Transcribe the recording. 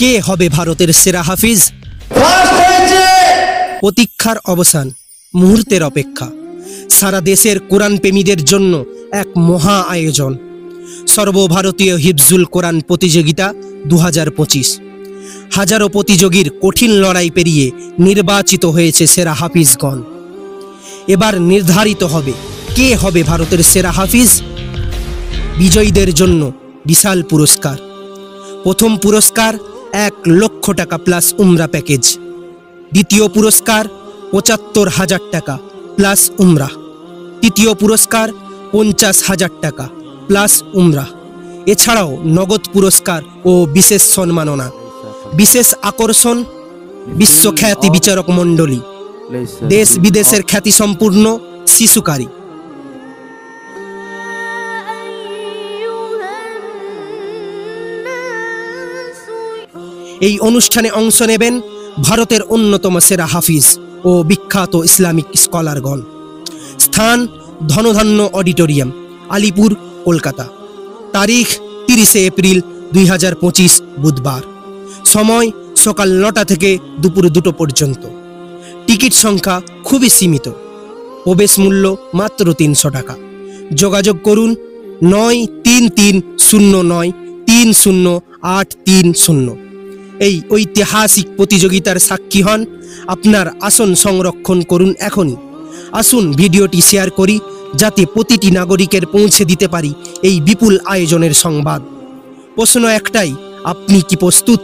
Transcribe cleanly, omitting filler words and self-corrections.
কে হবে ভারতের সেরা হাফিজ? প্রতীক্ষার অবসান, মুহূর্তের অপেক্ষা। সারা দেশের কোরআন প্রেমীদের জন্য এক মহা আয়োজন, সর্বভারতীয় হিফজুল কোরআন প্রতিযোগিতা 2025। হাজারো প্রতিযোগীর কঠিন লড়াই পেরিয়ে নির্বাচিত হয়েছে সেরা হাফিজগণ। এবার নির্ধারিত হবে কে হবে ভারতের সেরা হাফিজ। বিজয়ীদের জন্য বিশাল পুরস্কার। প্রথম পুরস্কার 1 লক্ষ টাকা প্লাস উমরা প্যাকেজ। দ্বিতীয় পুরস্কার 75,000 টাকা প্লাস উমরা। তৃতীয় পুরস্কার 50,000 টাকা প্লাস উমরা। এছাড়াও নগদ পুরস্কার ও বিশেষ সম্মাননা। বিশেষ আকর্ষণ, বিশ্বখ্যাতি বিচারক মণ্ডলী, দেশ বিদেশের খ্যাতিসম্পূর্ণ শিশুকারী। এই অনুষ্ঠানে অংশ নেবেন ভারতের অন্যতম সেরা হাফিজ ও বিখ্যাত ইসলামিক স্কলারগণ। স্থান ধনধান্য অডিটোরিয়াম, আলিপুর, কলকাতা। তারিখ 30 এপ্রিল 2025 বুধবার। সময় সকাল 9টা থেকে দুপুর 2টো পর্যন্ত। টিকিট সংখ্যা খুবই সীমিত। প্রবেশ মূল্য মাত্র 300 টাকা। যোগাযোগ করুন 9330930830। এই ঐতিহাসিক প্রতিযোগিতার সাক্ষী হন। আপনার আসন সংরক্ষণ করুন এখনই। আসুন ভিডিওটি শেয়ার করি, যাতে প্রতিটি নাগরিকের পৌঁছে দিতে পারি এই বিপুল আয়োজনের সংবাদ। প্রশ্ন একটাই, আপনি কি প্রস্তুত?